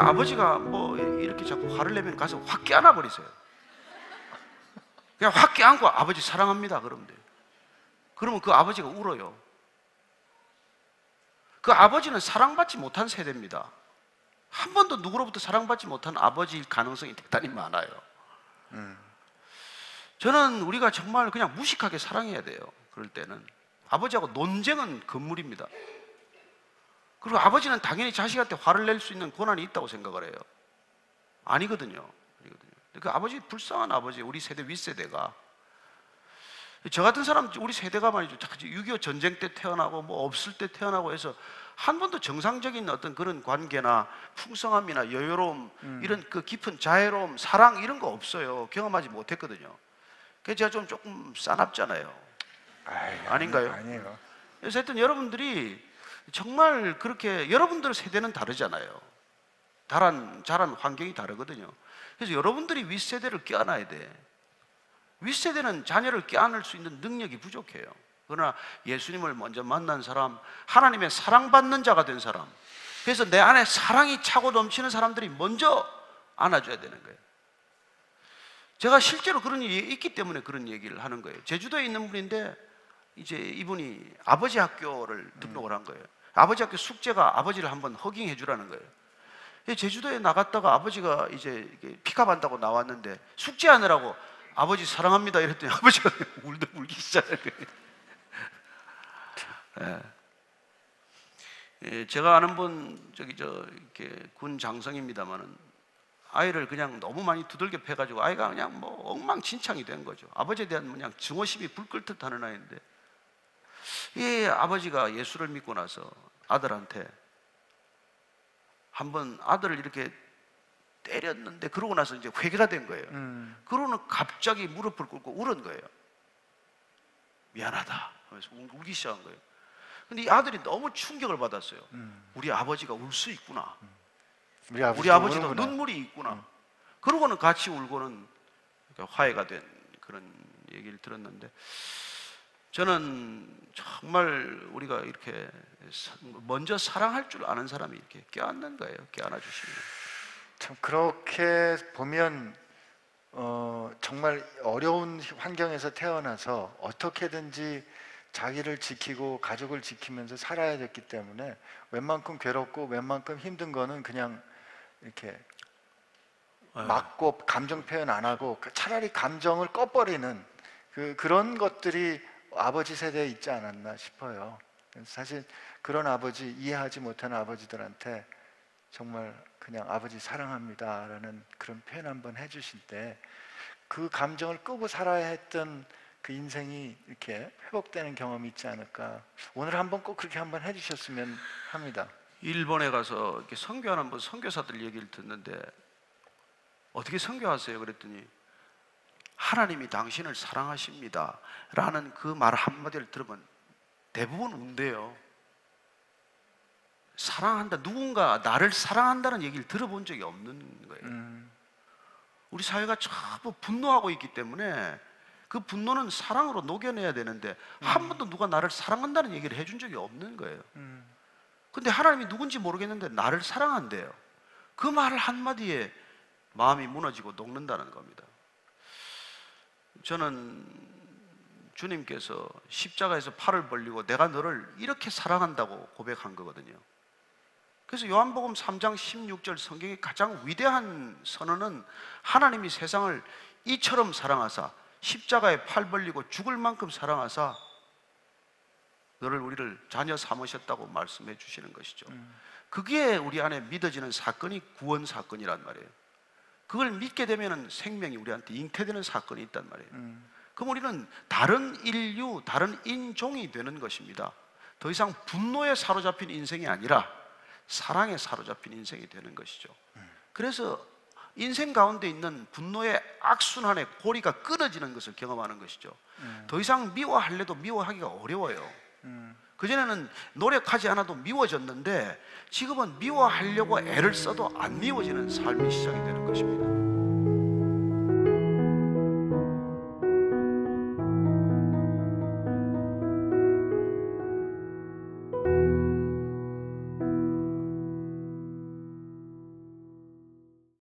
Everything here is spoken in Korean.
아버지가 뭐 이렇게 자꾸 화를 내면 가서 확 껴안아 버리세요. 그냥 확 껴안고 아버지 사랑합니다 그러면 돼요. 그러면 그 아버지가 울어요. 그 아버지는 사랑받지 못한 세대입니다. 한 번도 누구로부터 사랑받지 못한 아버지일 가능성이 대단히 많아요. 저는 우리가 정말 그냥 무식하게 사랑해야 돼요. 그럴 때는 아버지하고 논쟁은 금물입니다. 그리고 아버지는 당연히 자식한테 화를 낼 수 있는 권한이 있다고 생각을 해요. 아니거든요. 그 아버지, 불쌍한 아버지, 우리 세대 윗세대가, 저 같은 사람, 우리 세대가 말이죠, 6.25 전쟁 때 태어나고 뭐 없을 때 태어나고 해서 한 번도 정상적인 어떤 그런 관계나 풍성함이나 여유로움, 이런 그 깊은 자애로움, 사랑 이런 거 없어요. 경험하지 못했거든요. 그래서 제가 조금 싸납잖아요. 아닌가요? 아니에요. 그래서 하여튼 여러분들이 정말 그렇게, 여러분들 세대는 다르잖아요. 자란 환경이 다르거든요. 그래서 여러분들이 윗세대를 껴안아야 돼. 윗세대는 자녀를 껴안을 수 있는 능력이 부족해요. 그러나 예수님을 먼저 만난 사람, 하나님의 사랑받는 자가 된 사람, 그래서 내 안에 사랑이 차고 넘치는 사람들이 먼저 안아줘야 되는 거예요. 제가 실제로 그런 일이 있기 때문에 그런 얘기를 하는 거예요. 제주도에 있는 분인데 이제 이분이 아버지 학교를 등록을 한 거예요. 아버지 학교 숙제가 아버지를 한번 허깅해 주라는 거예요. 제주도에 나갔다가 아버지가 이제 픽업한다고 나왔는데 숙제하느라고 아버지 사랑합니다 이랬더니 아버지가 울기 시작한 거예요. 예. 제가 아는 분 이렇게 군 장성입니다만은 아이를 그냥 너무 많이 두들겨 패가지고 아이가 그냥 뭐 엉망진창이 된 거죠. 아버지에 대한 그냥 증오심이 불끓듯 하는 아이인데, 이 아버지가 예수를 믿고 나서 아들한테 한번 아들을 이렇게 때렸는데, 그러고 나서 이제 회개가 된 거예요. 그러고는 갑자기 무릎을 꿇고 울은 거예요. 미안하다 하면서 울기 시작한 거예요. 근데 이 아들이 너무 충격을 받았어요. 우리 아버지가 울 수 있구나. 우리 아버지도 눈물이 있구나. 그러고는 같이 울고는 화해가 된 그런 얘기를 들었는데, 저는 정말 우리가 이렇게 먼저 사랑할 줄 아는 사람이 이렇게 껴안는 거예요. 껴안아 주시는 거예요. 참 그렇게 보면 정말 어려운 환경에서 태어나서 어떻게든지 자기를 지키고 가족을 지키면서 살아야 됐기 때문에 웬만큼 괴롭고 웬만큼 힘든 거는 그냥 이렇게 막고 감정 표현 안 하고 차라리 감정을 꺼버리는 그런 것들이 아버지 세대에 있지 않았나 싶어요. 사실 그런 아버지, 이해하지 못하는 아버지들한테 정말 그냥 아버지 사랑합니다 라는 그런 표현 한번 해주실 때 그 감정을 끄고 살아야 했던 그 인생이 이렇게 회복되는 경험이 있지 않을까. 오늘 한번 꼭 그렇게 한번 해주셨으면 합니다. 일본에 가서 이렇게 선교하는 분, 선교사들 얘기를 듣는데 어떻게 선교하세요? 그랬더니 하나님이 당신을 사랑하십니다 라는 그 말 한마디를 들으면 대부분 운대요. 사랑한다, 누군가 나를 사랑한다는 얘기를 들어본 적이 없는 거예요. 우리 사회가 전부 분노하고 있기 때문에 그 분노는 사랑으로 녹여내야 되는데 한 번도 누가 나를 사랑한다는 얘기를 해준 적이 없는 거예요. 근데 하나님이 누군지 모르겠는데 나를 사랑한대요. 그 말 한마디에 마음이 무너지고 녹는다는 겁니다. 저는 주님께서 십자가에서 팔을 벌리고 내가 너를 이렇게 사랑한다고 고백한 거거든요. 그래서 요한복음 3장 16절 성경의 가장 위대한 선언은 하나님이 세상을 이처럼 사랑하사 십자가에 팔 벌리고 죽을 만큼 사랑하사 우리를 자녀 삼으셨다고 말씀해 주시는 것이죠. 그게 우리 안에 믿어지는 사건이 구원 사건이란 말이에요. 그걸 믿게 되면 생명이 우리한테 잉태되는 사건이 있단 말이에요. 그럼 우리는 다른 인류, 다른 인종이 되는 것입니다. 더 이상 분노에 사로잡힌 인생이 아니라 사랑에 사로잡힌 인생이 되는 것이죠. 그래서 인생 가운데 있는 분노의 악순환의 고리가 끊어지는 것을 경험하는 것이죠. 더 이상 미워할래도 미워하기가 어려워요. 그전에는 노력하지 않아도 미워졌는데 지금은 미워하려고 애를 써도 안 미워지는 삶이 시작이 되는 것입니다.